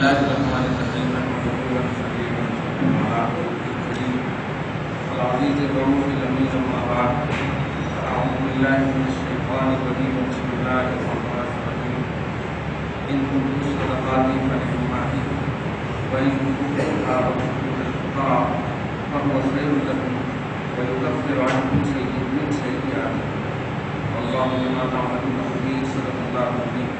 الله الرحمن الرحيم نحمده ونصلي ونسلم على رسوله الكريم العزيز الرؤوف الأمين أما بعد أعوذ بالله من الشيطان الرجيم بسم الله الرحمن الرحيم إن تبدوا الصدقات فنعما هي وإن تخفوها وتؤتوها الفقراء فهو خير لكم ويكفر عنكم من سيئاتكم والله بما تعملون خبير صدق الله العظيم.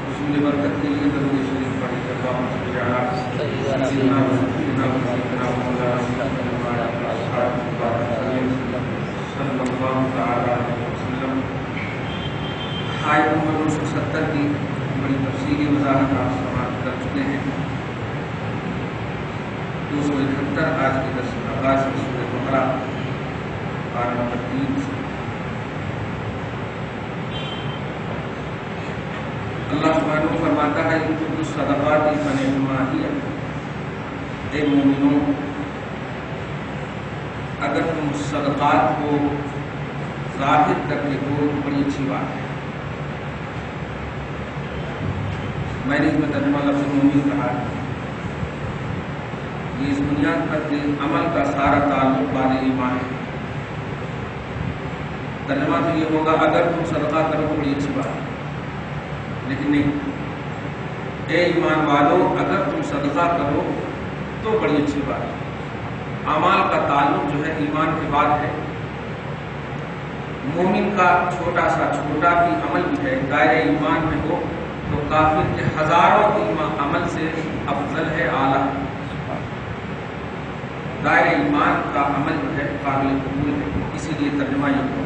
رسول برکت کے لیے درود شریف پڑھ کے اللہم صل علی سیدنا و سیدنا مولانا صلی اللہ تعالی علیہ وسلم. آیت نمبر 270 کی بڑی تفصیلی وضاحت آپ سماعت کر چکے ہیں. 271 آج کے درس کا آغاز ہے سورہ بقرہ آیت نمبر 3 سے. اللہ سبحانہ فرماتا ہے ان تبدوا الصدقات فنعما ہی. اے مومنوں، اگر تم صدقات کو ظاہر کر کے دو تو بڑی اچھی بات ہے. میں نے اس میں ترجمہ لفظ مومن کہا ہے. یہ اس بنیاد پر کہ عمل کا سارا تعلق بال ایمان ہے. ترجمہ تو یہ ہوگا اگر تم صدقہ کرو تو بڑی اچھی بات ہے، لیکن نہیں. اے ایمان والو، اگر تم صدقہ کرو تو بڑی اچھی بات ہے. اعمال کا تعلق جو ہے ایمان کے بعد ہے. مومن کا چھوٹا بھی عمل بھی ہے دائرہ ایمان میں ہو تو کافر کے ہزاروں عمل سے افضل ہے، اعلیٰ. دائرہ ایمان کا عمل جو ہے قابل قبول ہے. اسی لیے ترجمہ یہ ہو.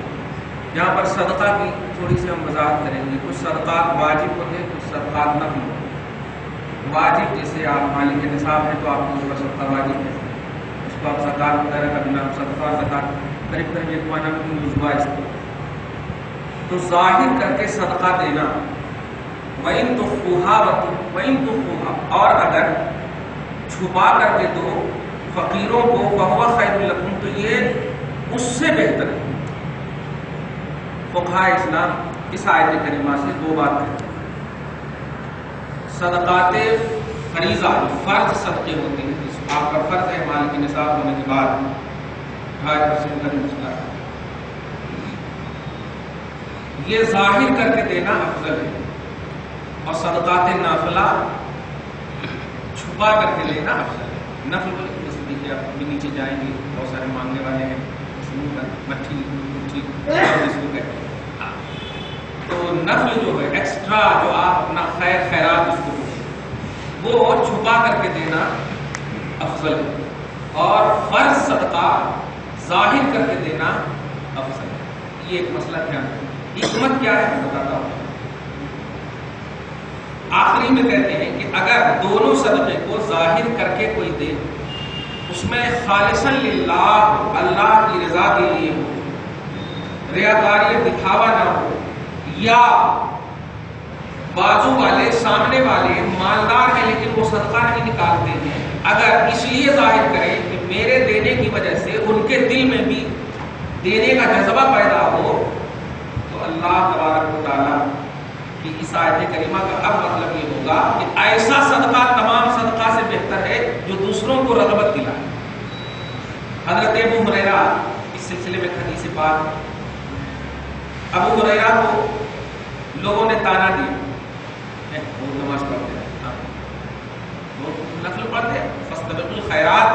یہاں پر صدقہ کی تھوڑی سی ہم وضاحت کریں گے. کچھ صدقات واجب ہوتے ہیں، کچھ صدقات نفل ہوتے ہیں. واجب جیسے آپ مالک نصاب ہے تو آپ کو صدقہ واجب ہے، اس کو آپ زکات وغیرہ کا بنا صدقہ زکات قریب قریب ایک معنی میں یوز ہوا اس کو. تو ظاہر کر کے صدقہ دینا، وَإِن تُخْفُوهَا، اور اگر چھپا کر کے دو فقیروں کو فَهُوَ خَيْرٌ لَكُمْ، تو یہ اس سے بہتر ہے. فقہاء اسلام اس آیت کریمہ سے دو بات کرتے ہیں. صدقات فریضہ فرض صدقے ہوتے ہیں، آپ کا فرض ہے مال کے نصاب ہونے کے بعد 2.5% کا مسئلہ ہے، یہ ظاہر کر کے دینا افضل ہے. اور صدقات نافلہ چھپا کر کے لینا افضل ہے. نفل جیسے دیکھیے آپ بھی نیچے جائیں گے بہت سارے مانگنے والے ہیں، مٹھی جس کو کہتے ہیں. تو نفل جو ہے ایکسٹرا جو آپ اپنا خیرات اس کو وہ چھپا کر کے دینا افضل ہے. اور فرض صدقہ ظاہر کر کے دینا افضل ہے. یہ ایک مسئلہ دھیان رکھیں. حکمت کیا ہے میں بتاتا ہوں. آخری میں کہتے ہیں کہ اگر دونوں صدقے کو ظاہر کر کے کوئی دے، اس میں خالصاً للہ اللہ کی رضا کے لیے ہو، ریاکاری دکھاوا نہ ہو، یا بازو والے سامنے والے مالدار ہیں لیکن وہ صدقہ نہیں نکالتے ہیں، اگر اس لیے ظاہر کریں کہ میرے دینے کی وجہ سے ان کے دل میں بھی دینے کا جذبہ پیدا ہو، تو اللہ تبارک و تعالیٰ کی اس آیت کریمہ کا اب مطلب یہ ہوگا کہ ایسا صدقہ تمام صدقہ سے بہتر ہے جو دوسروں کو رغبت دلائے. حضرت ابو ہریرہ اس سلسلے میں حدیث پاک ہے. ابو ہریرہ کو لوگوں نے تانا دیا، وہ نماز پڑھتے ہیں، وہ نفل پڑھتے ہیں، فاستبقوا الخیرات،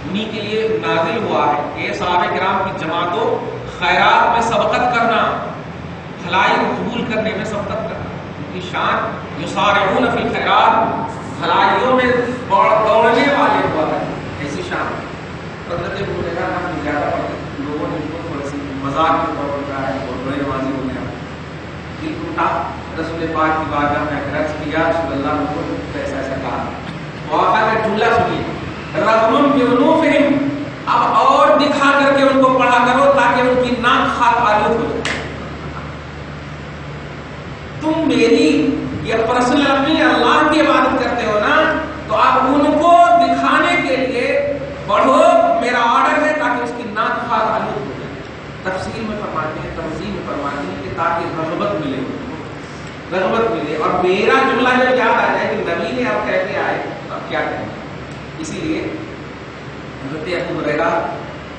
انہی کے لیے نازل ہوا ہے کہ صحابہ کرام کی جماعتوں خیرات میں سبقت کرنا، بھلائی قبول کرنے میں سبقت کرنا. ان کی شان یسارعون فی الخیرات، بھلائیوں میں دوڑنے والے ہوا ہے، ایسی شان. حضرت ابو ہریرہ ہم زیادہ پڑھتے، لوگوں نے ان کو تھوڑی سی مذاق کے طور پر کہا ہے اور بڑے نمازی ہو گیا. دل ٹوٹا، رسول پاک کی بارگاہ میں عرض کیا رسول اللہ نے تو ایسا ایسا کہا. واقعہ کا جملہ سنیے، رغم بانوفہم، اب اور دکھا کر کے ان کو پڑھا کرو تاکہ ان کی ناک خاک آلود ہو جائے. تم میری یا پرسنل اپنی اللہ کی عبادت کرتے ہو نا، تو آپ ان کو دکھانے کے لیے پڑھو، میرا آرڈر ہے تاکہ اس کی ناک خاک آلود ہو جائے. تفسیر میں فرماتے ہیں، تفسیر میں فرماتے ہیں کہ تاکہ رغبت ملے. رغبت ملے اور میرا جملہ جب یاد آ جائے کہ نبی نے اب کہہ کے آئے تو اب کیا کریں. اسی لیے حضرت ابو ہریرہ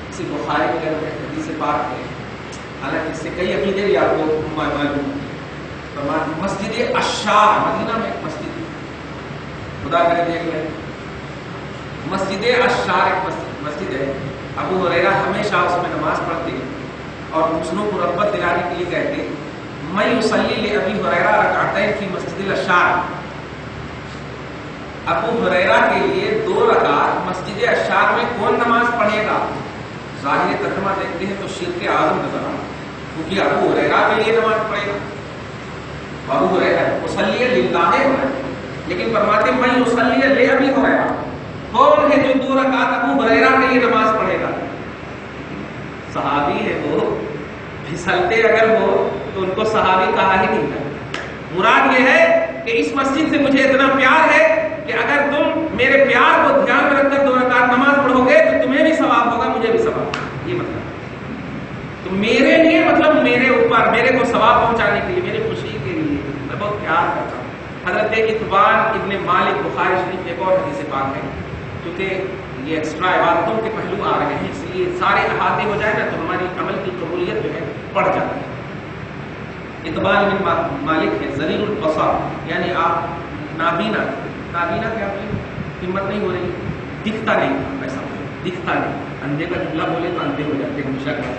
کسی بخاری وغیرہ میں حدیث پاک ہے، حالانکہ اس سے کئی عقیدے بھی آپ کو معلوم. مسجد عشار، مدینہ میں ایک مسجد خدا کرے دیکھ لیں، مسجد عشار ایک مسجد ہے. ابو ہریرہ ہمیشہ اس میں نماز پڑھتے اور دوسروں کو رغبت دلانے کے لیے کہتے میں یصلی لابی ہریرہ رکعتین فی مسجد العشار. ابو ہریرہ کے لیے 2 رکعت مسجد عشار میں کون نماز پڑھے گا؟ ظاہر ترجمہ دیکھتے ہیں تو شرک اعظم نظر آتا، کیونکہ ابو ہریرہ کے لیے نماز پڑھے گا. ابو ہریرہ مصلی للہ ہے، لیکن فرماتے میں یصلی لابی ہریرہ. کون ہے جو 2 رکعت ابو ہریرہ کے لیے نماز پڑھے گا؟ صحابی ہے وہ، پھسلتے اگر ہو تو ان کو صحابی کہا ہی نہیں جاتا. مراد یہ ہے کہ اس مسجد سے مجھے اتنا پیار ہے کہ اگر تم میرے پیار کو دھیان میں رکھ کر 2 رکعت نماز پڑھو گے تو تمہیں بھی ثواب ہوگا، مجھے بھی ثواب ہوگا. یہ مطلب تو میرے لیے، مطلب میرے اوپر، میرے کو ثواب پہنچانے کے لیے، میری خوشی کے لیے میں بہت پیار کرتا ہوں. حضرت اتبان ابن مالک بخاری شریف ایک اور حدیث پاک ہے، کیونکہ یہ ایکسٹرا عبادتوں کے پہلو آ رہے ہیں، اس لیے سارے احاطے ہو جائے نا تو ہماری عمل کی قبولیت جو ہے بڑھ جاتی ہے. اتبان ابن مالک ہے ذلیل البصر، یعنی آپ نابینا کیا ہمت نہیں ہو رہی، دکھتا نہیں، ایسا دکھتا نہیں. اندھے کا جملہ بولے تو اندھے ہو جاتے ہیں ہمیشہ کا.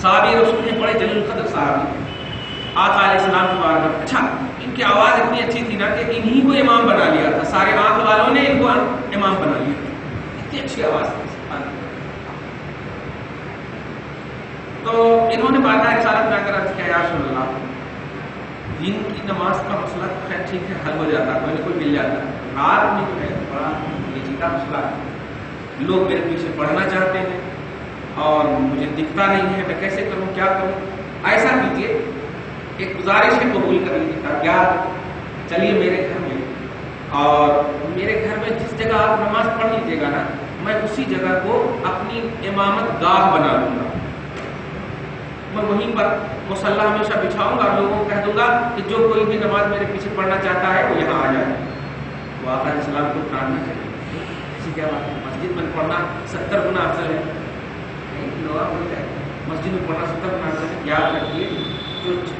صحابی رسول نے بڑے جلیل القدر صحابی آقا علیہ السلام کے بارے میں. اچھا، ان کی آواز اتنی اچھی تھی نا کہ انہی کو امام بنا لیا تھا، سارے آنکھ والوں نے ان کو امام بنا لیا تھا، اتنی اچھی آواز تھی. تو انہوں نے بعد رسالت میں اگر عرض کیا یا رسول اللہ، دن کی نماز کا مسئلہ خیر ٹھیک ہے، حل ہو جاتا، کوئی نہ کوئی مل جاتا ہے. رات میں جو ہے بڑا پیچیدہ مسئلہ ہے، لوگ میرے پیچھے پڑھنا چاہتے ہیں اور مجھے دکھتا نہیں ہے، میں کیسے کروں، کیا کروں؟ ایسا کیجیے، ایک گزارش ہے قبول کر لیجیے. کیا؟ چلیے میرے گھر میں، اور میرے گھر میں جس جگہ آپ نماز پڑھ لیجیے گا نا، میں اسی جگہ کو اپنی امامت گاہ بنا لوں گا. میں وہیں پر مصلی ہمیشہ بچھاؤں گا اور لوگوں کو کہہ دوں گا کہ جو کوئی بھی نماز میرے پیچھے پڑھنا چاہتا ہے وہ یہاں آ جائے. تو آقا علیہ السلام کو ٹاننا چاہیے، ایسی کیا بات ہے؟ مسجد میں پڑھنا 70 گنا افضل ہے. مسجد میں پڑھنا 70 گنا افضل ہے. یاد رکھیے،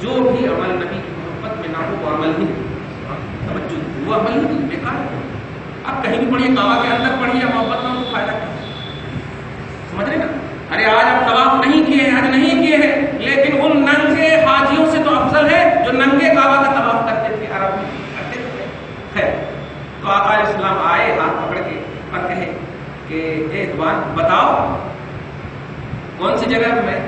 جو بھی عمل نبی کی محبت میں نہ ہو وہ عمل ہی توجہ، وہ عمل ہی بیکار ہے. آپ کہیں بھی پڑھیے، کعبہ کے اندر پڑھیے، محبت نہ ہو تو فائدہ کیا؟ سمجھ رہے نا؟ ارے آج ہم طواف نہیں کیے ہیں، حج نہیں کیے ہیں، لیکن ان ننگے حاجیوں سے تو افضل ہے جو ننگے کعبہ کا طواف کرتے تھے، عرب میں کرتے تھے. خیر، تو آقا علیہ السلام آئے ہاتھ پکڑ کے اور کہے کہ اے اتبان بتاؤ کون سی جگہ میں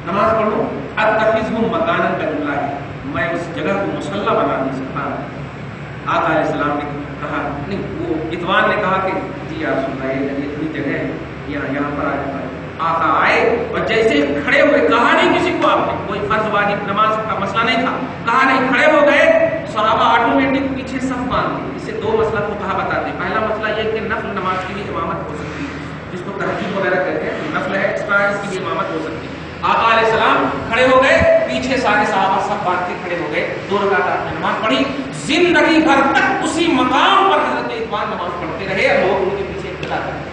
نماز پڑھوں؟ اتخذہ مکانا کا جملہ ہے، میں اس جگہ کو مصلی بنا دوں. سبحان اللہ. آقا علیہ السلام نے کہا نہیں، وہ اتبان نے کہا کہ جی یا رسول اللہ یہ اتنی جگہ ہے، یہاں پر آ جاتا ہے. آقا آئے اور جیسے کھڑے ہوئے، کہا نہیں کسی کو، آپ نے کوئی فرض واجب نماز کا مسئلہ نہیں تھا، کہا نہیں، کھڑے ہو گئے. صحابہ آٹومیٹک پیچھے صف باندھ لی. اس سے 2 مسئلہ فقہا بتاتے ہیں. پہلا مسئلہ یہ کہ نفل نماز کی بھی امامت ہو سکتی ہے، جس کو تہجد وغیرہ کہتے ہیں، نفل ہے ایکسٹرا، اس کی بھی امامت ہو سکتی ہے. آقا علیہ السلام کھڑے ہو گئے، پیچھے سارے صحابہ صف باندھ کے کھڑے ہو گئے. 2 رکعت آپ نے نماز پڑھی. زندگی بھر تک اسی مقام پر حضرت اتبان نماز پڑھتے رہے اور لوگ ان کے پیچھے اقتدا کرتے.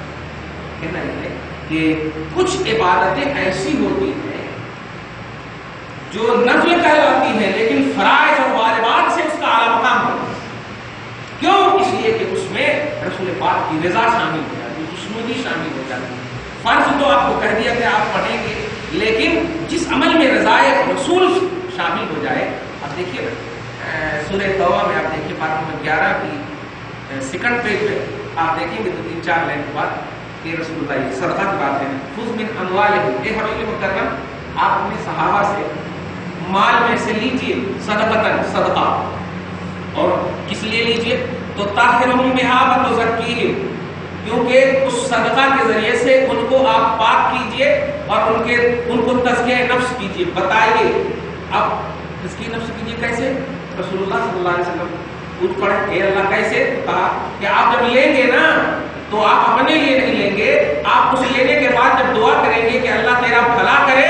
کہنا ہے کہ کچھ عبادتیں ایسی ہوتی ہیں جو نفل کہلاتی ہیں لیکن فرائض اور واجبات سے اس کا اعلیٰ مقام ہوتا ہے. کیوں؟ اس لیے کہ اس میں رسول پاک کی رضا شامل ہو جاتی ہے، خوشنودی شامل ہو جاتی ہے. فرض تو آپ کو کہہ دیا کہ آپ پڑھیں گے، لیکن جس عمل میں رضائے رسول شامل ہو جائے. اب دیکھیے سورہ توبہ میں آپ دیکھیے پارہ نمبر 11 کی سیکنڈ پیج پہ آپ دیکھیں گے 2-3-4 لائن کے بعد کہ رسول اللہ صدقہ کی بات ہے. خذ من اموالہم، اے حبیب مکرم، آپ اپنے صحابہ سے مال میں سے لیجئے صدقۃ، صدقہ. اور کس لیے لیجئے؟ تو طاہرہم بہا وتزکیہم، کیونکہ اس صدقہ کے ذریعے سے ان کو آپ پاک کیجئے اور ان کو تزکیہ نفس کیجئے. بتائیے اب تزکیہ نفس کیجئے کیسے؟ رسول اللہ صلی اللہ علیہ وسلم پوچھ پڑے اے اللہ کیسے؟ کہا کہ آپ جب لیں گے نا تو آپ اپنے لیے نہیں لیں گے، آپ اس لینے کے بعد جب دعا کریں گے کہ اللہ تیرا بھلا کرے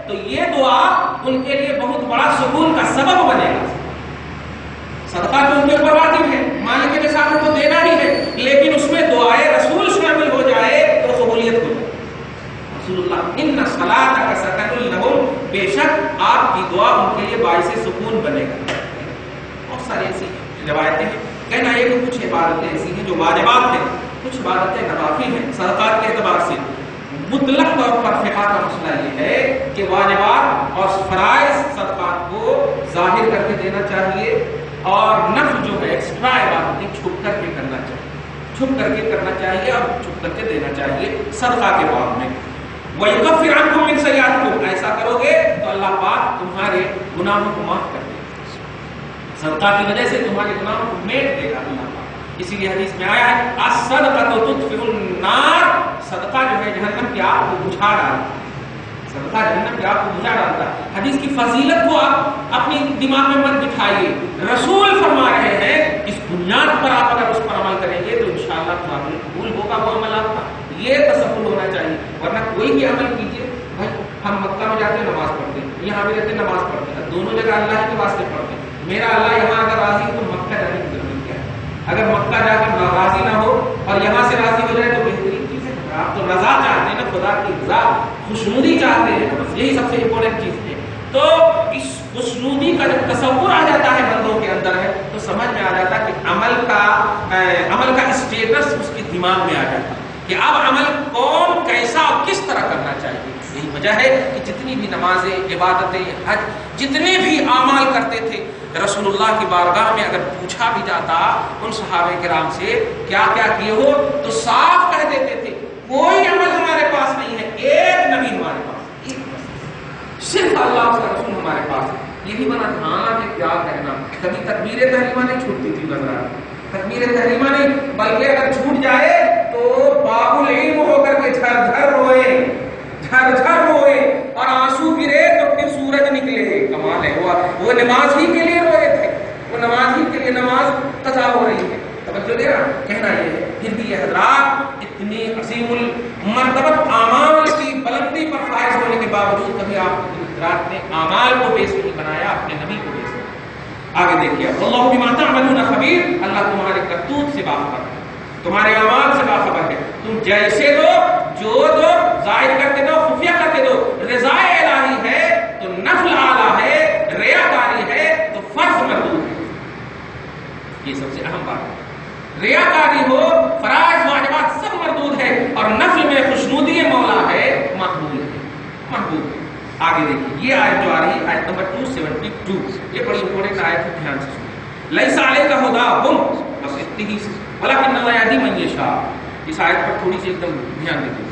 تو یہ دعا ان کے لیے بہت بڑا سکون کا سبب بنے گا. آپ کی دعا ان کے لیے باعث سکون بنے گا. بہت ساری ایسی روایتیں ہیں. کہنا یہ کہ کچھ عبادتیں ایسی ہیں جو واجبات ہیں, کچھ عبادتیں نوافل ہیں. صدقات کے اعتبار سے مطلق طور پر فقہ کا مسئلہ یہ ہے کہ واجبات اور فرائض صدقات کو ظاہر کر کے دینا چاہیے, اور نفل جو ہے ایکسٹرا عبادتیں چھپ کر کے کرنا چاہیے, چھپ کر کے کرنا چاہیے اور چھپ کر کے دینا چاہیے صدقہ کے باب میں. وَيُكَفِّرْ عَنْكُم مِّن سَيِّئَاتِكُمْ, ایسا کرو گے تو اللہ پاک تمہارے گناہوں کو معاف کر دے گا. صدقہ کی وجہ سے تمہارے گناہوں کو میٹ دے گا اللہ پاک. اسی لیے حدیث میں آیا ہے الصدقۃ تطفئ النار, صدقہ جو ہے جہنم کی آگ کو بجھا ڈالتا ہے. صدقہ جہنم کی آگ کو بجھا ڈالتا ہے. حدیث کی فضیلت کو آپ اپنی دماغ میں مت بٹھائیے. رسول فرما رہے ہیں اس بنیاد پر آپ اگر اس پر عمل کریں گے تو انشاءاللہ تمہارا قبول ہوگا وہ عمل آپ کا. یہ تصور ہونا چاہیے. ورنہ کوئی بھی عمل کیجیے, بھائی ہم مکہ میں جاتے ہیں نماز پڑھتے ہیں, یہاں بھی رہتے ہیں نماز پڑھتے ہیں, دونوں جگہ اللہ کے واسطے پڑھتے ہیں. میرا اللہ یہاں اگر راضی ہے تو مکہ جانے کی ضرورت کیا ہے؟ اگر مکہ جا کر راضی نہ ہو اور یہاں سے راضی ہو جائے تو بہترین چیز ہے. آپ تو رضا چاہتے ہیں نا, خدا کی رضا, خوشنودی چاہتے ہیں, بس یہی سب سے امپورٹنٹ چیز ہے. تو اس خوشنودی کا جب تصور آ جاتا ہے بندوں کے اندر ہے تو سمجھ میں آ جاتا ہے کہ عمل کا اسٹیٹس اس کے دماغ میں آ جاتا ہے کہ اب عمل کون کیسا اور کس طرح کرنا چاہیے. یہی وجہ ہے کہ جتنی بھی نمازیں, عبادتیں, حج, جتنے بھی اعمال کرتے تھے رسول اللہ کی بارگاہ میں اگر پوچھا بھی جاتا ان صحابہ کرام سے کیا کیا کیے ہو تو صاف کہہ دیتے تھے کوئی عمل ہمارے پاس نہیں ہے, ایک نبی ہمارے پاس, ایک بس, صرف اللہ اس کا رسول ہمارے پاس ہے. یہی بنا تھا کہ کیا کہنا. کبھی تکبیر تحریمہ نہیں چھوٹتی تھی نظر, تکبیر تحریمہ نہیں, بلکہ اگر چھوٹ جائے تو باب العلم ہو کر کے جھر جھر روئے, جھر جھر روئے اور آنسو گرے تو پھر سورج نکلے. کمال ہے, وہ نماز ہی کے لیے روئے تھے, وہ نماز ہی کے لیے نماز قضا ہو رہی ہے. توجہ دے رہا, کہنا یہ ہے. پھر بھی یہ حضرات اتنی عظیم المرتبت اعمال کی بلندی پر فائز ہونے کے باوجود کبھی آپ حضرات نے اعمال کو بیس نہیں بنایا, اپنے نبی کو بیس بنایا. آگے دیکھیے, اللہ بما تعملون خبیر, اللہ تمہارے کرتوت سے باخبر ہے, تمہارے اعمال سے باخبر ہے. تم جیسے دو, جو دو, ظاہر کر کے دو, خفیہ کر کے دو, رضا الہی ہے تو نفل اعلیٰ ہے, ریاکاری ہے تو فرض مردود ہے. یہ سب سے اہم بات ہے. ریاکاری ہو, فرائض واجبات سب مردود ہے, اور نفل میں خوشنودی مولا ہے, مقبول ہے, محبوب ہے. آگے دیکھیے یہ آیت جو آ رہی ہے, آیت نمبر 272, یہ بڑی امپورٹنٹ آیت ہے, دھیان سے سنیں. لیس علیک ھداھم, بس اتنی ہی سے, ولکن اللہ یہدی من یشاء. اس آیت پر تھوڑی سی ایک دم دھیان دیجیے.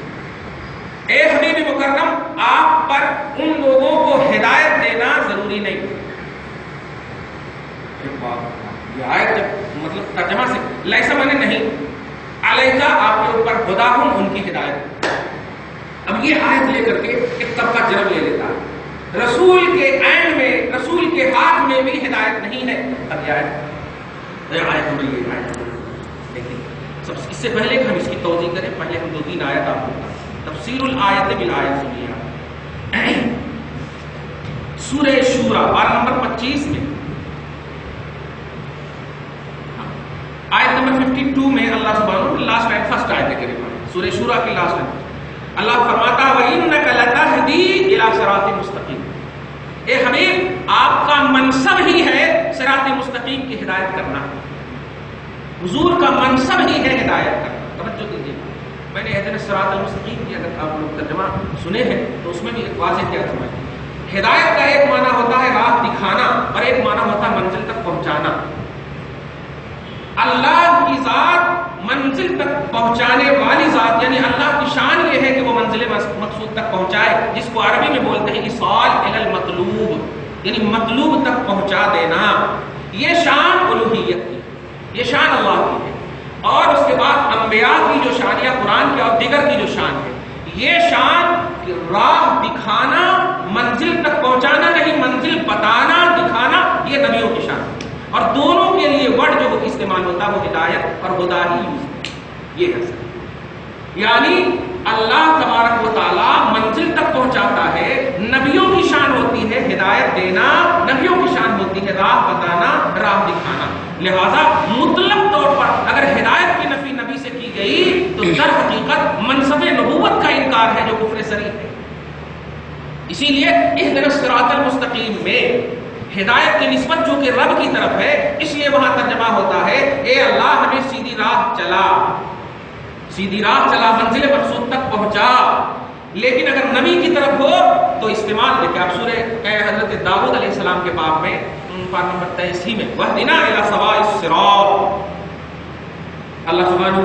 اے حبیب مکرم, آپ پر ان لوگوں کو ہدایت دینا ضروری نہیں. یہ آیت جب مطلب ترجمہ سے لیسا مانے نہیں, علیکہ آپ کے اوپر ہداھم, ان کی ہدایت. اب یہ آیت لے کر کے ایک طبقہ جنم لے لیتا ہے, رسول کے اینڈ میں, رسول کے ہاتھ میں بھی ہدایت نہیں ہے. اب یہ آیت ہمیں یہ آیت دیکھیں. اس سے پہلے کہ ہم اس کی توضیح کریں, پہلے ہم 2-3 آیت آپ کو تفسیر الآیت بالآیت سنیے. سورہ شورى آیت نمبر 25 میں, آیت نمبر 52 میں اللہ سبحانہ لاسٹ آیت, فرسٹ آیت ہے قریب سورہ شورى کی لاسٹ آیت. اللہ فرماتا وَإِنَّكَ لَتَهْدِي إِلَى صِرَاطٍ مُسْتَقِيمٍ. اے حبیب, آپ کا منصب ہی ہے صراط مستقیم کی ہدایت کرنا. حضور کا منصب ہی ہے ہدایت کرنا. توجہ دیجیے, میں نے اہدنا صراط المستقیم کی اگر آپ لوگ ترجمہ سنے ہیں تو اس میں بھی ایک واضح کیا سمجھ. ہدایت کا ایک معنی ہوتا ہے راہ دکھانا, اور ایک معنی ہوتا ہے منزل تک پہنچانا. اللہ کی ذات منزل تک پہنچانے والی ذات, یعنی اللہ کی شان یہ ہے کہ وہ منزل مقصود تک پہنچائے, جس کو عربی میں بولتے ہیں ایصال الی المطلوب, یعنی مطلوب تک پہنچا دینا. یہ شان الوہیت کی, یہ شان اللہ کی ہے. اور اس کے بعد انبیاء کی جو شان یا قرآن کی اور دیگر کی جو شان ہے, یہ شان راہ دکھانا, منزل تک پہنچانا نہیں, منزل بتانا, دکھانا, یہ نبیوں کی شان ہے. اور دونوں کے لیے ورڈ جو استعمال ہوتا ہے وہ ہدایت اور ہدا ہی یوز, یہ ہے. یعنی اللہ تبارک و تعالی منزل تک پہنچاتا ہے. نبیوں کی شان ہوتی ہے ہدایت دینا, نبیوں کی شان ہوتی ہے راہ بتانا, راہ دکھانا. لہذا مطلق طور پر اگر ہدایت کی نفی نبی سے کی گئی تو در حقیقت منصب نبوت کا انکار ہے, جو کفر صریح ہے. اسی لیے اہدنا الصراط المستقیم میں ہدایت کی نسبت جو کہ رب کی طرف ہے، اس لیے وہاں ترجمہ ہوتا ہے اے اللہ ہمیں سیدھی راہ چلا، سیدھی راہ چلا، منزل مقصود تک پہنچا۔ لیکن اگر نبی کی طرف ہو تو استعمال دیکھیں آپ سورہ حضرت داؤد علیہ السلام کے باب میں پارہ نمبر 83 میں وَاهْدِنَا إِلَىٰ سَوَاءِ الصِّرَاطِ، اللہ سبحانہ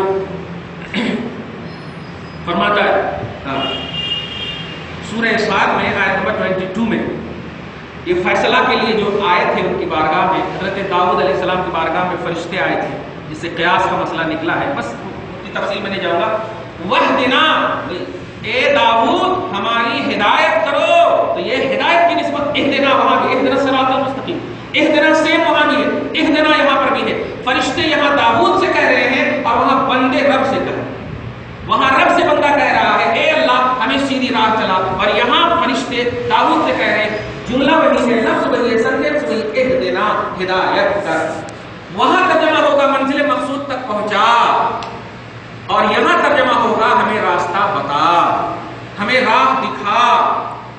فرماتا ہے سورہ صاد میں آیت نمبر 22 میں، یہ فیصلہ کے لیے جو آئے تھے ان کی بارگاہ میں، حضرت داؤد علیہ السلام کی بارگاہ میں فرشتے آئے تھے جس سے قیاس کا مسئلہ نکلا ہے، بس اس کی تفصیل میں نہیں جاؤں گا۔ وَاهْدِنَا، اے داؤد ہماری ہدایت کرو، تو یہ ہدایت کی نسبت اہدنا وہاں بھی، اہدنا الصراط المستقیم، اہدنا سیم وہاں بھی ہے، اہدنا یہاں پر بھی ہے۔ فرشتے یہاں داؤد سے کہہ رہے ہیں اور وہاں بندے رب سے کہہ رہے ہیں، وہاں رب سے بندہ کہہ رہا ہے اے اللہ ہمیں سیدھی راہ چلا، اور یہاں فرشتے داؤد سے کہہ رہے ہیں، جملہ وہی ہے، لفظ وہی ہے، سنٹینس وہی، اہدنا ہدایت کر۔ وہاں ترجمہ ہوگا منزل مقصود تک پہنچا، اور یہاں ترجمہ ہوگا ہمیں راستہ بتا، ہمیں راہ دکھا۔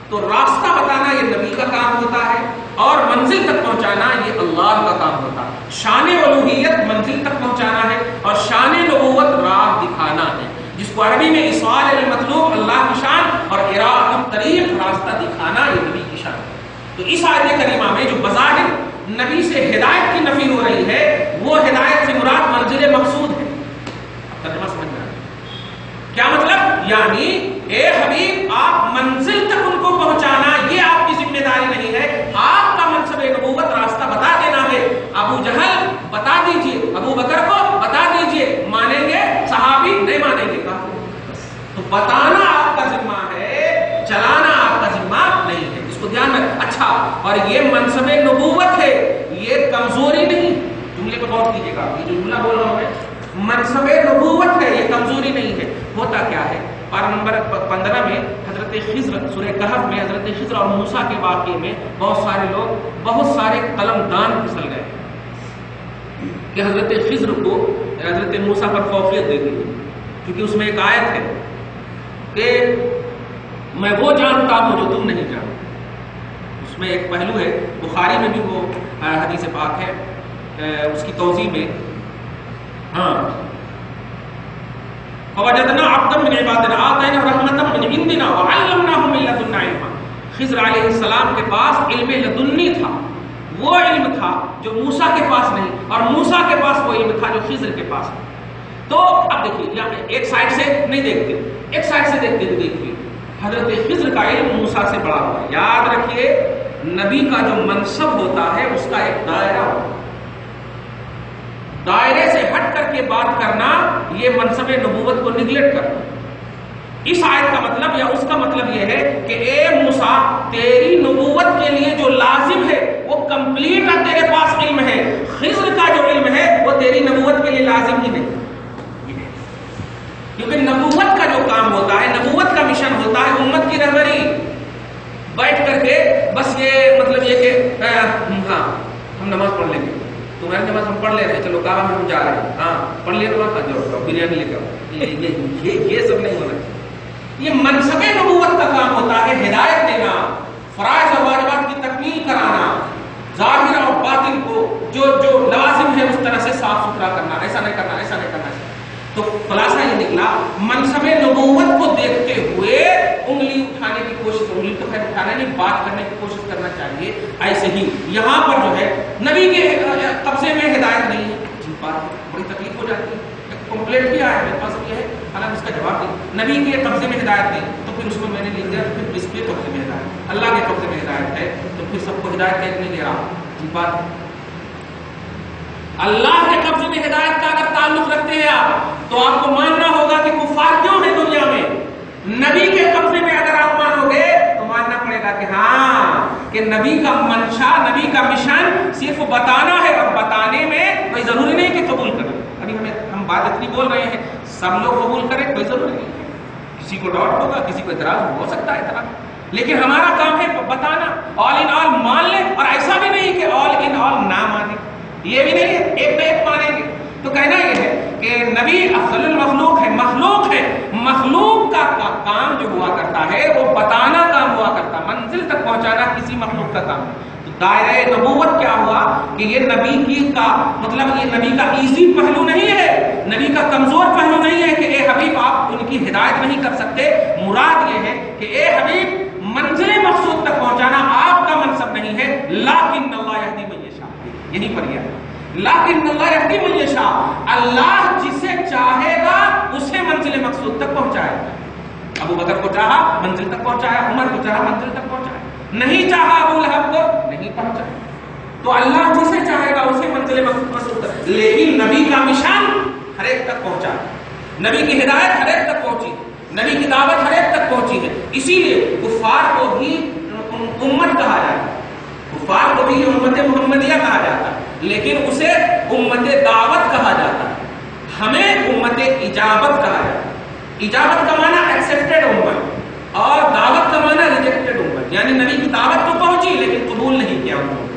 تو راستہ بتانا یہ نبی کا کام ہوتا ہے، اور منزل تک پہنچانا یہ اللہ کا کام ہوتا ہے۔ شان الوہیت منزل تک پہنچانا ہے، اور شان نبوت راہ دکھانا ہے، جس کو عربی میں ایصال المطلوب اللہ کی شان، اور اراء الطریق راستہ دکھانا یہ نبی کی شان ہے۔ تو اس آیت کریمہ میں جو بظاہر نبی سے ہدایت کی نفی ہو رہی ہے، وہ ہدایت سے مراد منزل مقصود ہے۔ ترجمہ سمجھ میں آیا کیا مطلب؟ یعنی اے حبیب آپ منزل تک ان کو پہنچانا یہ آپ کی ذمہ داری نہیں ہے، آپ کا منصب نبوت راستہ بتا دینا ہے۔ ابو جہل بتا دیجئے، ابو بکر کو بتا دیجئے، مانیں گے صحابی نہیں مانیں گے، تو بتانا آپ کا ذمہ ہے، چلانا آپ کا ذمہ نہیں ہے، اس کو دھیان میں۔ اچھا، اور یہ منصب نبوت ہے، یہ کمزوری نہیں، جملے کو غور کیجیے گا، یہ جو جملہ بول رہا ہوں میں منصب نبوت ہے، یہ کمزوری نہیں ہے۔ ہوتا کیا ہے؟ پارہ نمبر 15 میں حضرت خضر، سورہ کہف میں حضرت خضر اور موسیٰ کے واقعے میں بہت سارے لوگ، بہت سارے قلم دان پھسل گئے کہ حضرت خضر کو حضرت موسیٰ پر فوقیت دے دی، کیونکہ اس میں ایک آیت ہے کہ میں وہ جانتا ہوں جو تم نہیں جانتے۔ اس میں ایک پہلو ہے، بخاری میں بھی وہ حدیث پاک ہے، اس کی توضیح میں ہاں فوجدنا عبدا من عبادنا آتینا رحمتا من عندنا وعلمناه من لدنا علما۔ خضر علیہ السلام کے پاس علم لدنی تھا، وہ علم تھا جو موسیٰ کے پاس نہیں، اور موسیٰ کے پاس وہ علم تھا جو خضر کے پاس نہیں۔ تو اب دیکھیے یہاں ایک سائڈ سے نہیں دیکھتے، ایک سائڈ سے دیکھتے تو دیکھیے حضرت خضر کا علم موسیٰ سے بڑا ہوا ہے۔ یاد رکھیے نبی کا جو منصب ہوتا ہے اس کا ایک دائرہ ہوتا ہے، دائرے سے ہٹ کر کے بات کرنا یہ منصب نبوت کو نگلیکٹ کرنا۔ اس آیت کا مطلب یا اس کا مطلب یہ ہے کہ اے موسیٰ تیری نبوت کے لیے جو لازم ہے وہ کمپلیٹ تیرے پاس علم ہے، خضر کا جو علم ہے وہ تیری نبوت کے لیے لازم ہی نہیں، کیونکہ نبوت کا جو کام ہوتا ہے، نبوت کا مشن ہوتا ہے امت کی رہبری۔ بیٹھ کر کے بس یہ مطلب یہ کہ ہاں ہم نماز پڑھ لیں گے، تمہاری نماز ہم پڑھ لے رہے ہیں، چلو کعبہ میں ہم جا رہے ہیں، ہاں پڑھ لیا نماز، جاؤ بریانی لے کر، یہ سب نہیں ہونا۔ یہ منصب نبوت کا کام ہوتا ہے ہدایت دینا، فرائض اور واجبات کی تکمیل کرانا، ظاہر اور باطن کو جو لوازم ہے اس طرح سے صاف ستھرا کرنا، ایسا نہیں کرنا، ایسا نہیں کرنا۔ تو خلاصہ یہ نکلا منصب نبوت کو دیکھتے ہوئے انگلی اٹھانے کی کوشش، انگلی تو خیر اٹھانا نہیں، بات کرنے کی کوشش کرنا چاہیے۔ ایسے ہی یہاں پر جو ہے نبی کے قبضے میں ہدایت نہیں ہے، جن بات بڑی تکلیف ہو جاتی ہے، کمپلیٹ بھی آیا میرے پاس یہ ہے، حالانکہ اس کا جواب نہیں، نبی کے قبضے میں ہدایت نہیں، تو پھر اس کو میں نے لکھ دیا پھر اس کے قبضے میں ہدایت، اللہ کے قبضے میں ہدایت ہے، تو پھر سب کو ہدایت ایک نہیں دے رہا، جن بات اللہ کے قبضے میں ہدایت کا اگر تعلق رکھتے ہیں آپ تو آپ کو ماننا ہوگا کہ کفار کیوں ہے دنیا میں، نبی کے قبضے میں اگر آپ مانو گے تو ماننا پڑے گا کہ ہاں کہ نبی کا منشا، نبی کا مشن صرف بتانا ہے، اور بتانے میں کوئی ضروری نہیں کہ قبول کریں۔ ابھی ہم بات اتنی بول رہے ہیں، سب لوگ قبول کریں کوئی ضروری نہیں ہے، کسی کو ڈاؤٹ ہوگا، کسی کو اعتراض ہو سکتا ہے اعتراض، لیکن ہمارا کام ہے بتانا، آل ان آل مان لیں، اور ایسا بھی نہیں کہ آل ان آل نہ مانیں، یہ بھی نہیں ہے ایک پہ ایک مانیں گے۔ تو کہنا یہ ہے کہ نبی افضل المخلوق ہے، مخلوق ہے، مخلوق کا کام جو ہوا کرتا ہے وہ بتانا کام ہوا کرتا ہے، منزل تک پہنچانا کسی مخلوق کا کام ہے۔ تو دائرہ نبوت کیا ہوا کہ یہ نبی کی کا مطلب یہ نبی کا ایزی پہلو نہیں ہے، نبی کا کمزور پہلو نہیں ہے کہ اے حبیب آپ ان کی ہدایت نہیں کر سکتے۔ مراد یہ ہے کہ اے حبیب منزل مقصود تک پہنچانا آپ کا منصب نہیں ہے، لیکن اللہ یہدی من یشاء، یہی پر یہ ہے لیکن اللہ یہدی من یشاء، اللہ جسے چاہے گا اسے منزل مقصود تک پہنچائے گا۔ ابو بکر کو چاہا منزل تک پہنچایا، عمر کو چاہا منزل تک پہنچایا، نہیں چاہا ابو لہب کو نہیں پہنچایا۔ تو اللہ جسے چاہے گا اسے منزل مقصود تک، لیکن نبی کا مشان ہر ایک تک پہنچا، نبی کی ہدایت ہر ایک تک پہنچی، نبی کی دعوت ہر ایک تک پہنچی ہے۔ اسی لیے کفار کو بھی امت کہا جاتا ہے، کفار کو بھی امت محمدیہ کہا جاتا ہے، لیکن اسے امت دعوت کہا جاتا ہے، ہمیں امت اجابت کہا جاتا ہے۔ اجابت کا معنی ایکسیپٹڈ امت اور دعوت کا معنی ریجیکٹڈ امت، یعنی نبی کی دعوت تو پہنچی لیکن قبول نہیں کیا انہوں نے۔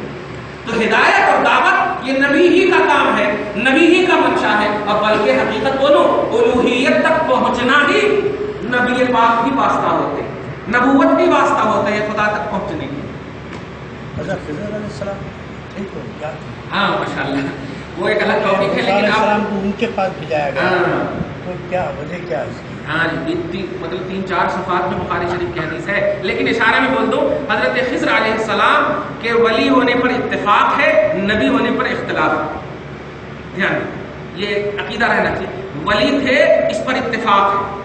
تو ہدایت اور دعوت یہ نبی ہی کا کام ہے، نبی ہی کا منشا ہے، اور بلکہ حقیقت بولو الوہیت تک پہنچنا ہی نبی پاک بھی واسطہ ہوتے ہیں، نبوت بھی واسطہ ہوتا ہے خدا تک پہنچنے کی۔ حضرت خضر علیہ السلام ٹھیک ہو کیا؟ ہاں ماشاءاللہ وہ ایک الگ ٹاپک ہے، لیکن آپ کو ان کے پاس بھیجایا گیا تو کیا وجہ کیا ہے اس کی؟ ہاں جی مطلب 3-4 صفحات میں بخاری شریف کی حدیث ہے، لیکن اشارے میں بول دوں حضرت خضر علیہ السلام کے ولی ہونے پر اتفاق ہے، نبی ہونے پر اختلاف ہے۔ دھیان یہ عقیدہ رہنا چاہیے، ولی تھے اس پر اتفاق ہے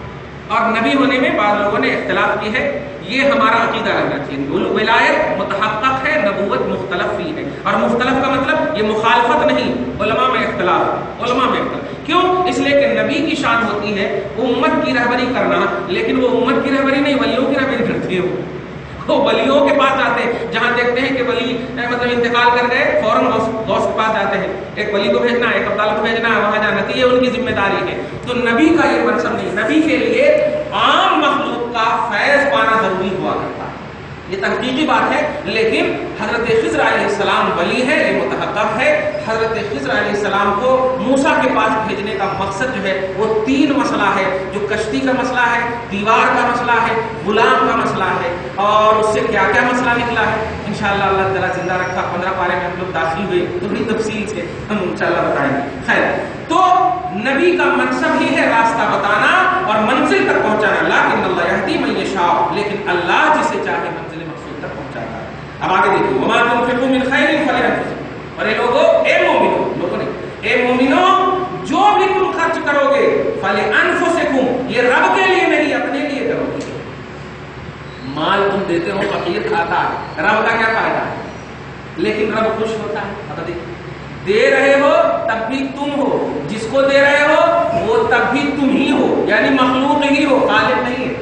اور نبی ہونے میں بعض لوگوں نے اختلاف کی ہے، یہ ہمارا عقیدہ رہنا چاہیے۔ ولایت متحقق ہے، نبوت مختلف ہی ہے، اور مختلف کا مطلب یہ مخالفت نہیں، علماء میں اختلاف، علماء میں اختلاف کیوں؟ اس لیے کہ نبی کی شان ہوتی ہے امت کی رہبری کرنا، لیکن وہ امت کی رہبری نہیں ولیوں کی رہبری کرتی ہے، وہ ولیوں کے پاس جاتے ہیں، جہاں دیکھتے ہیں کہ ولی مطلب انتقال کر گئے فوراً غوث کے پاس جاتے ہیں، ایک ولی کو بھیجنا ہے، ایک ابدال کو بھیجنا ہے، وہاں جانا تو یہ ان کی ذمہ داری ہے۔ تو نبی کا یہ منصب نہیں، نبی کے لیے عام مخلوق کا فیض پانا ضروری ہوا کرتا ہے، یہ تحقیقی بات ہے۔ لیکن حضرت خضر علیہ السلام ولی ہے، یہ متحقق ہے۔ حضرت خضر علیہ السلام کو موسیٰ کے پاس بھیجنے کا مقصد جو ہے وہ 3 مسئلہ ہے، جو کشتی کا مسئلہ ہے، دیوار کا مسئلہ ہے، غلام کا مسئلہ ہے، اور اس سے کیا کیا مسئلہ نکلا ہے انشاءاللہ اللہ تعالیٰ زندہ رکھا 15 پارے میں ہم لوگ داخل ہوئے تو بڑی تفصیل سے ہم انشاءاللہ بتائیں گے۔ خیر، تو نبی کا منصب ہی ہے راستہ بتانا اور منزل تک پہنچانا، لیکن اللہ یہدی من یشاء، لیکن اللہ جسے چاہے منزل مقصود تک پہنچاتا ہے۔ اب آگے دیکھو وما تنفقوا من خیر فلانفسکم، اور اے لوگوں، اے مومنوں، لوگوں نے اے مومنوں جو بھی تم خرچ کرو گے فلانفسکم، یہ رب کے لیے نہیں اپنے لیے کرو گے۔ مال تم دیتے ہو فقیر کھاتا ہے، رب کا کیا فائدہ ہے؟ لیکن رب خوش ہوتا ہے۔ اب دیکھ دے رہے ہو تب بھی تم ہو، جس کو دے رہے ہو وہ تب بھی تم ہی ہو، یعنی مخلوق ہی ہو، خالق نہیں ہے۔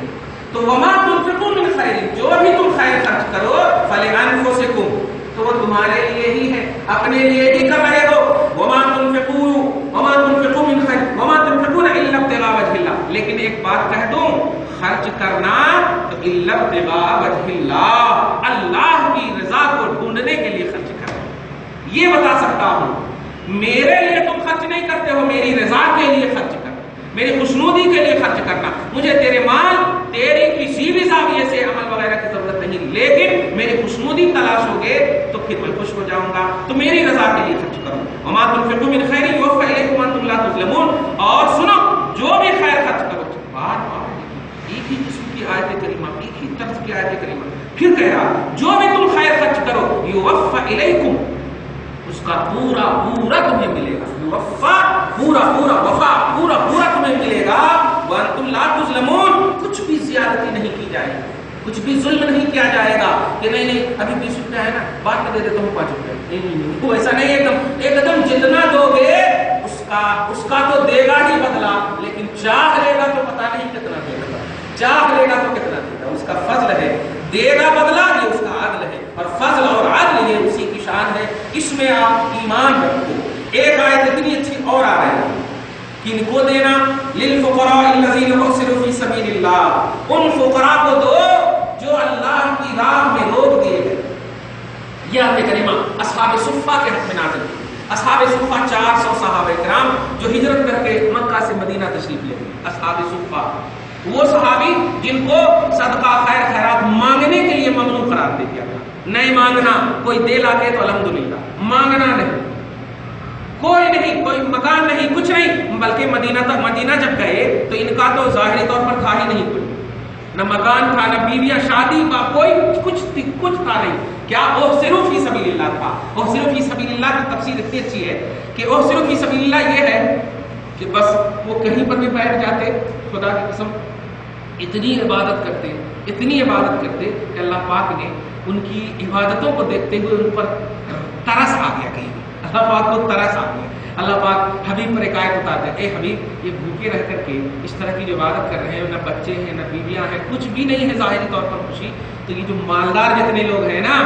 تو وما تنفقوا من خیر، جو بھی تم خیر خرچ کرو فلانفسکم، تو وہ تمہارے لیے ہی ہے، اپنے لیے ہی کر رہے ہو۔ وما تنفقوا من خیر وما تنفقون الا ابتغاء وجه اللہ، لیکن ایک بات کہہ دوں، خرچ کرنا تو الا ابتغاء وجه اللہ، اللہ کی رضا کو ڈھونڈنے کے لیے خرچ کرنا۔ یہ بتا سکتا ہوں، میرے لیے تم خرچ نہیں کرتے ہو، میری رضا کے لیے خرچ کرنا، میری خوشنودی کے لیے خرچ کرنا۔ مجھے تیرے مال، تیری کسی بھی زاویے سے عمل وغیرہ کی ضرورت نہیں، لیکن میری خوشنودی تلاش ہوگے تو پھر میں خوش ہو جاؤں گا، تو میری رضا کے لیے خرچ کرو۔ وما تنفقوا من خیر یوفى الیکم وانتم لا تظلمون، اور سنو جو بھی خیر خرچ کرو، بار بار ایک ہی قسم کی آیت کریمہ، ایک ہی طرز کی آیت کریمہ، پھر کہہ رہا جو بھی تم خیر خرچ کرو یوفى الیکم، اس کا پورا پورا تمہیں ملے گا، یوفا پورا پورا، وفا پورا پورا تمہیں ملے گا، وانتم لا تظلمون، کچھ بھی زیادتی نہیں کی جائے گی، کچھ بھی ظلم نہیں کیا جائے گا کہ نہیں ابھی 20 روپیہ ہے نا بعد میں دے دیتا ہوں 5 روپیہ، نہیں وہ ایسا نہیں، ایک دم جتنا دو گے اس کا تو دے گا ہی بدلا، لیکن چاہ لے گا تو پتہ نہیں کتنا دے گا، چاہ لے گا تو کتنا دے گا، اس کا فضل ہے، دے گا بدلا، یہ اس کا عدل ہے، اور فضل اور عدل یہ اسی کی شان ہے، اس میں آپ ایمان رکھو۔ ایک آیت اتنی اچھی اور آ رہی ہے، کن کو دینا؟ للفقراء الذین احصروا فی سبیل اللہ، ان فقراء کو دو جو اللہ کی راہ میں روک دیے گئے۔ یہ آیت کریمہ اصحاب صفہ کے حق میں نازل ہوئی۔ اصحاب صفہ 400 صحابہ کرام جو ہجرت کر کے مکہ سے مدینہ تشریف لے گئے، اصحاب صفہ وہ صحابی جن کو صدقہ خیر خیرات مانگنے کے لیے ممنوع قرار دے دیا تھا، نہیں مانگنا، کوئی دے لاتے تو الحمدللہ، مانگنا نہیں، کوئی نہیں، کوئی مکان نہیں، کچھ نہیں، بلکہ مدینہ جب گئے تو ان کا تو ظاہری طور پر تھا ہی نہیں کوئی، نہ مکان تھا، نہ بیویاں، شادی کا کوئی کچھ تھا نہیں، کیا احسروا فی سبیل اللہ تھا۔ احسروا فی سبیل اللہ کی تفسیر اتنی اچھی ہے کہ احسروا فی سبیل اللہ یہ ہے کہ بس وہ کہیں پر بھی بیٹھ جاتے، خدا کی قسم اتنی عبادت کرتے کہ اللہ پاک نے ان کی عبادتوں کو دیکھتے ہوئے ان پر ترس آ گیا، کہیں اللہ پاک کو ترس آ گیا، اللہ پاک حبیب پر ایک آیت اتارتے ہیں، اے حبیب یہ بھوکے رہ کر کے اس طرح کی جو عبادت کر رہے ہیں، نہ بچے ہیں نہ بیویاں ہیں، کچھ بھی نہیں ہے ظاہری طور پر خوشی، تو یہ جو مالدار جتنے لوگ ہیں نا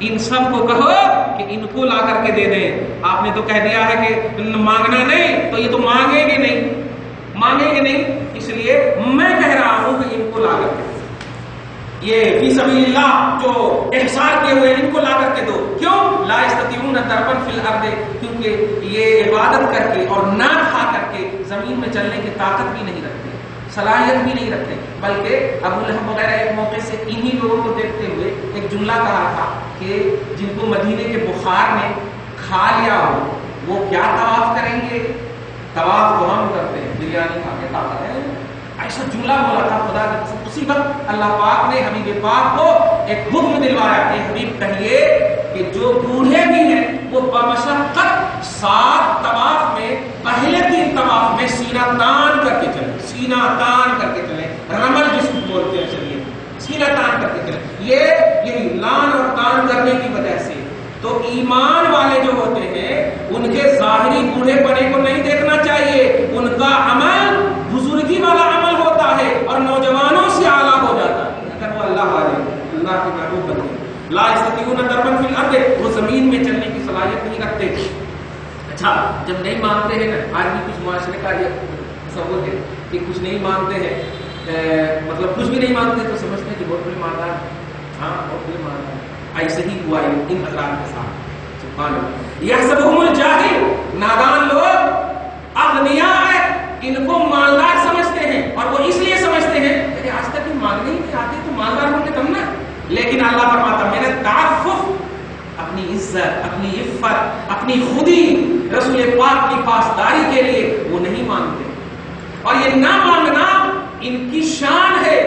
ان سب کو کہو کہ ان کو لا کر کے دے دیں۔ آپ نے تو کہہ دیا ہے کہ مانگنا نہیں، تو یہ تو مانگیں گے نہیں، اس لیے میں کہہ رہا ہوں کہ ان کو لا کر کے یہ فی سبیل اللہ جو احسان کیے ہوئے ان کو لا کر کے دو۔ کیوں؟ لا یستطیعون ضربا فی الارض، کیونکہ یہ عبادت کر کے اور نہ کھا کر کے زمین میں چلنے کی طاقت بھی نہیں رکھتے، صلاحیت بھی نہیں رکھتے، بلکہ ابو لہب وغیرہ ایک موقع سے انہی لوگوں کو دیکھتے ہوئے ایک جملہ کہا تھا کہ جن کو مدینے کے بخار نے کھا لیا ہو وہ کیا طواف کریں گے؟ طواف تو ہم کرتے ہیں، بریانی کھا کے طاقت ہے، ایسا جملہ بولا تھا خدا کی قسم۔ اسی وقت اللہ پاک نے حبیب پاک کو ایک حکم دلوایا کہ حبیب کہیے کہ جو بوڑھے بھی ہیں وہ بمشقت 7 طواف میں پہلے 3 طواف میں سینہ تان کر کے چلیں، رمل جس کو بولتے ہیں، چلیے سینہ تان کر کے چلیں، یہ لان اور تان کرنے کی وجہ سے تو ایمان والے جو ہوتے ہیں ان کے ظاہری بوڑھے پنے کو نہیں دیکھنا چاہیے، ان کا عمل بزرگی والا عمل ہوتا ہے اور نوجوانوں سے اعلیٰ ہو جاتا ہے اگر وہ اللہ والے، اللہ کے محبوب بنتے۔ لا یستطیعون ضربا فی الارض، وہ زمین میں چلنے کی صلاحیت نہیں رکھتے۔ اچھا جب نہیں مانتے ہیں نا، آج بھی کچھ معاشرے کا یہ تصور ہے کہ کچھ نہیں مانتے ہیں، مطلب کچھ بھی نہیں مانتے تو سمجھتے ہیں کہ بہت بڑے مالدار، ہاں بہت بڑے مالدار، ایسے ہی ہوا ہے ان حضرات کے ساتھ، سبحان اللہ۔ یحسبہم الجاہل، نادان لوگ اغنیاء ہے، ان کو مالدار سمجھتے ہیں، اور وہ اس لیے سمجھتے ہیں کہ آج تک یہ مانگنے ہی نہیں آتے تو مالدار ہوں گے تب نا، لیکن اللہ فرماتا میرے تعفف، اپنی عزت، اپنی عفت، اپنی خودی رسول پاک کی پاسداری کے لیے وہ نہیں مانگتے، اور یہ نہ مانگنا ان کی شان ہے،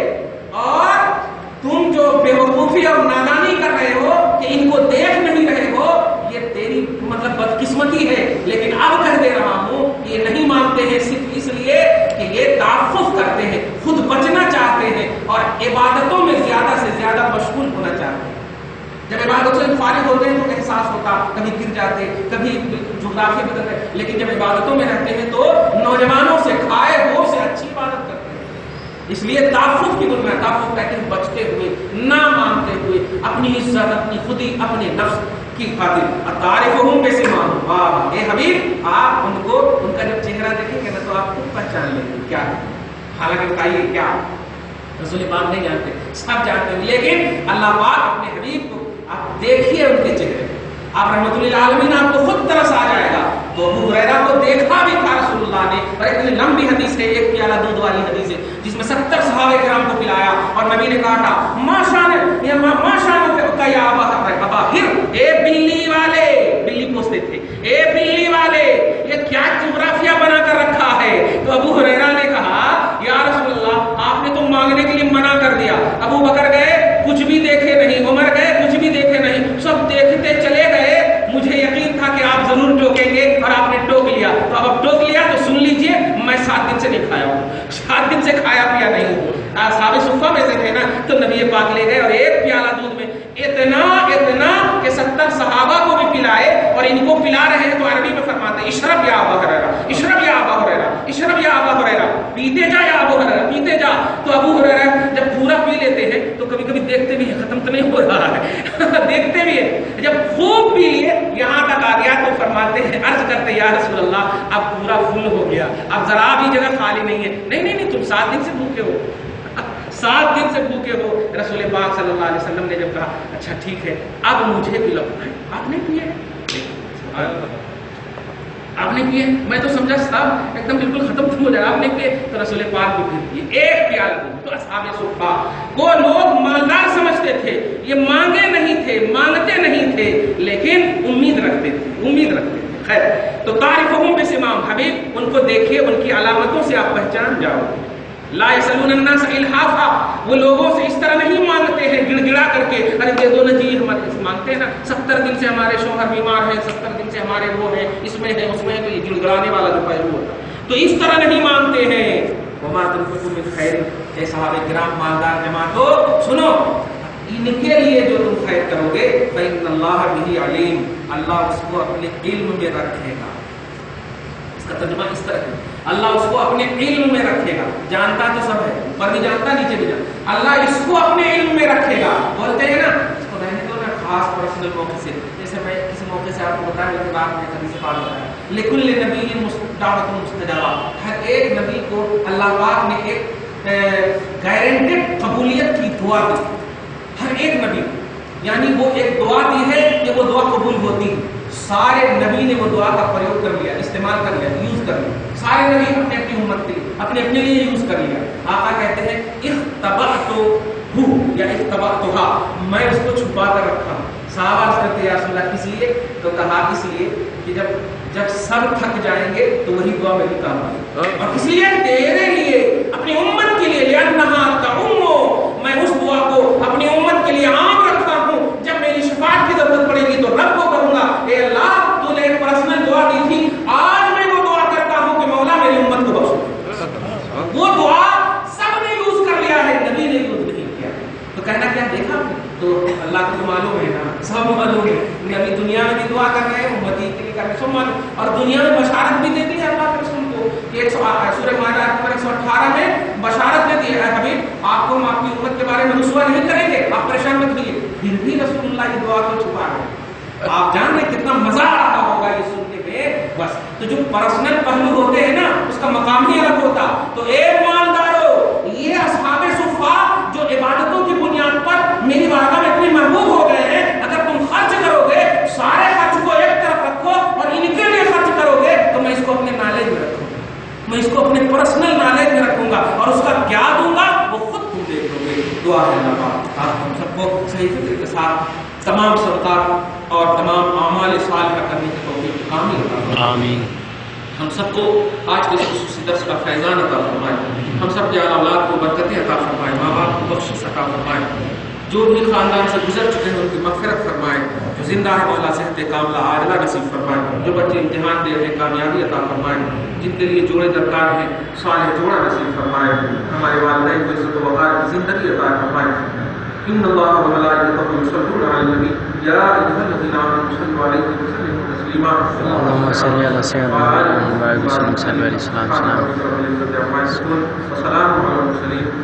اور تم جو بے وقوفی اور نادانی کر رہے ہو کہ ان کو دیکھ نہیں رہے ہو، یہ تیری مطلب بدقسمتی ہے، لیکن اب کہہ دے رہا ہوں یہ نہیں مانتے ہیں صرف اس لیے کہ یہ تعفف کرتے ہیں، خود بچنا چاہتے ہیں اور عبادتوں میں زیادہ سے زیادہ مشغول ہونا چاہتے ہیں۔ جب عبادت سے فارغ ہوتے ہیں تو احساس ہوتا کبھی گر جاتے، کبھی جغرافیہ بدل رہے، لیکن جب عبادتوں میں رہتے ہیں تو نوجوانوں سے کھائے ہو سے اچھی عبادت کرتے ہیں۔ اس لیے تعفف کی بنیاد، تعفف کہتے ہیں بچتے ہوئے، نہ مانتے ہوئے، اپنی عزت، اپنی خودی، اپنے نفس کی خاطر۔ تعریفہم بسیماہم، واہ اے حبیب آپ ان کو، ان کا جب چہرہ دیکھیں گے نا تو آپ خود پہچان لیں گے کیا ہے، حالانکہ بتائیے کیا رسول پاک نہیں جانتے، سب جانتے ہیں، لیکن اللہ پاک اپنے حبیب کو آپ دیکھیے ان کے چہرے، آپ رحمت للعالمین آپ کو خود ترس آ جائے گا۔ تو ابو ہریرہ کو دیکھا بھی تھا رسول اللہ نے، اور اتنی لمبی حدیث ہے، ایک پیالہ دودھ والی حدیث ہے جس میں 70 صحابہ کرام کو پلایا، اور نبی نے کہا تھا ماشاء کا یا ابا ہر، اے بلی والے، بلی پوچھتے تھے اے بلی والے یہ کیا جغرافیہ بنا کر رکھا ہے؟ تو ابو ہریرہ نے کہا یا رسول اللہ آپ نے تو مانگنے کے لیے منع کر دیا، ابو بکر گئے کچھ بھی دیکھے نہیں، عمر گئے کچھ بھی دیکھے نہیں، سب دیکھتے چلے گئے، مجھے یقین تھا کہ آپ ضرور ٹوکیں گے اور آپ نے ٹوک لیا، تو اب ٹوک لیا تو سن لیجئے میں 7 دن سے نہیں کھایا ہوں، 7 دن سے کھایا پیا نہیں ہوں۔ صحابہ صفہ میں سے تھے نا، تو نبی پاک لے گئے اور ایک پیالہ دودھ میں اتنا کہ 70 صحابہ کو بھی پلائے، اور ان کو پلا رہے ہیں تو عربی میں فرماتے ہیں اشرب یا ابا ہریرہ، اشرب یا ابا ہریرہ، اشرب یا ابا ہریرہ، پیتے جا یا ابو ہریرہ، پیتے جا۔ تو ابو ہریرہ جب پورا پی لیتے ہیں تو کبھی کبھی دیکھتے بھی ہیں ختم تو نہیں ہو رہا ہے دیکھتے بھی ہیں، جب خوب پی لیے یہاں تک آ گیا تو فرماتے ہیں، عرض کرتے یا رسول اللہ اب پورا فل ہو گیا، اب ذرا بھی جگہ خالی نہیں ہے۔ نہیں تم 7 دن سے بھوکے ہو، 7 دن سے بھوکے ہو۔ رسول پاک صلی اللہ علیہ وسلم نے جب کہا اچھا ٹھیک ہے اب مجھے پلاؤ، آپ نہیں پیے، آپ نے کیے؟ میں تو سمجھا صاحب ایک دم بالکل ختم ہو جائے، آپ نے کیے تو رسول پاک بھی پھر کیے ایک پیالہ دودھ۔ تو اصحاب صفا کو لوگ مالدار سمجھتے تھے، یہ مانگے نہیں تھے، مانگتے نہیں تھے، لیکن امید رکھتے تھے، امید رکھتے تھے۔ خیر، تو تعریفہم بسماہم، حبیب ان کو دیکھیے، ان کی علامتوں سے آپ پہچان جاؤ۔ لا یسألون الناس الحافا، وہ لوگوں سے اس طرح نہیں مانگتے ہیں گڑ گڑا کر کے، ارے دے دو نا جی، ہمارے مانگتے ہیں نا 70 دن سے ہمارے شوہر بیمار ہیں، 70 دن سے ہمارے وہ ہیں، اس میں ہے اس میں ہے، تو یہ گڑ گڑانے والا جو پہلو ہوتا ہے، تو اس طرح نہیں مانگتے ہیں۔ وما تنفقوا من خیر، اے صحابہ کرام مالدار جماعت ہو، سنو، ان کے لیے جو تم خیر کرو گے فإن اللہ بہ علیم، اللہ اس کو اپنے علم میں رکھے گا۔ اس کا ترجمہ اس طرح ہے، اللہ اس کو اپنے علم میں رکھے گا، جانتا تو سب ہے، اوپر بھی جانتا نیچے بھی جانتا، اللہ اس کو اپنے علم میں رکھے گا۔ بولتے ہیں نا اس کو رہنے دو نا، خاص پرسنل موقع سے، جیسے میں کسی موقع سے آپ کو بتایا کہ بات میں کبھی سے بات بتایا، لکل نبی دعوت مستجابہ، ہر ایک نبی کو اللہ پاک نے ایک گارنٹیڈ قبولیت کی دعا دی، ہر ایک نبی کو، یعنی وہ ایک دعا دی ہے کہ وہ دعا قبول ہوتی ہے۔ سارے نبی نے وہ دعا کا پریوگ کر لیا، استعمال کر لیا، یوز کر لیا، سارے نبی اپنے اپنی امت کے لیے، اپنے اپنے لیے یوز کر لیا۔ آقا کہتے ہیں اختبأتہ یا اختبأتھا، میں اس کو چھپا کر رکھا ہوں۔ صحابہ عرض کرتے ہیں یا رسول اللہ کس لیے؟ تو کہا اس لیے کہ جب سب تھک جائیں گے تو وہی دعا میری کام آئے، اور اس لیے تیرے لیے، اپنی امت کے لیے، لأنہا تعم، میں اس دعا کو اپنی امت کے لیے عام رکھتا ہوں، جب میری شفاعت کی ضرورت پڑے گی تو رب کو کروں گا، اے اللہ تو نے ایک پرسنل دعا دی تھی، آج میں وہ دعا کرتا ہوں کہ مولا میری امت کو بخش۔ وہ دعا سب نے یوز کر لیا ہے، نبی نے یوز نہیں کیا، تو کہنا کیا دیکھا؟ تو اللہ کو تو معلوم ہے نا، سب معلوم ہے، نبی دنیا میں بھی دعا کر رہے ہیں، امتی کے لیے کر رہے ہیں، سب معلوم، اور دنیا میں بشارت بھی دیتی ہے اللہ کے رسول کو کہ سورہ مائدہ نمبر 118 میں بشارت دیتی ہے، اے حبیب آپ کو ہم آپ کی امت کے بارے میں رسوا نہیں کریں گے، آپ پریشان مت ہوئیے۔ پھر بھی رسول اللہ کی دعا کو چھپا رہے ہیں، آپ جان رہے کتنا مزہ آتا ہوگا یہ سننے میں۔ بس تو جو پرسنل پہلو ہوتے ہیں نا اس کا مقام ہی الگ ہوتا۔ تو اے مالدارو، یہ اصحاب صفا جو عبادتوں کی بنیاد پر میری بارگاہ میں اتنے محبوب ہو گئے ہیں، اگر تم خرچ کرو گے، سارے خرچ کو ایک طرف رکھو اور ان کے لیے خرچ کرو گے، تو میں اس کو اپنے نالج میں رکھوں گا، میں اس کو اپنے پرسنل نالج میں رکھوں گا، اور اس کا کیا دوں گا وہ خود تم دیکھ لو گے۔ دعا ہے اللہ پاک آپ ہم سب کو صحیح فکر کے ساتھ تمام صدقات اور تمام اعمال صالحہ کرنے کی توفیق کامل عطا فرمائے۔ آمین۔ ہم سب کو آج کے خصوصی درس کا فیضان عطا فرمائے، ہم سب کے اولاد کو برکتیں عطا فرمائے، ماں باپ کو بخشش عطا فرمائے، جو بھی خاندان سے گزر چکے ہیں ان کی مغفرت فرمائے، جو زندہ ہے مولا صحت کاملہ عاجلہ نصیب فرمائے، جو بچے امتحان دے رہے ہیں کامیابی عطا فرمائے، جن کے لیے جوڑے درکار ہیں صالح جوڑا نصیب فرمائے، ہمارے والدین کو عزت و وقار کی زندگی عطا فرمائے۔ ان اللہ و ملائکتہ یصلون علی النبی یا ایھا الذین آمنوا صلوا علیہ وسلموا تسلیما۔ اللهم صل علی سیدنا محمد و علی آلہ وصحبہ وسلم۔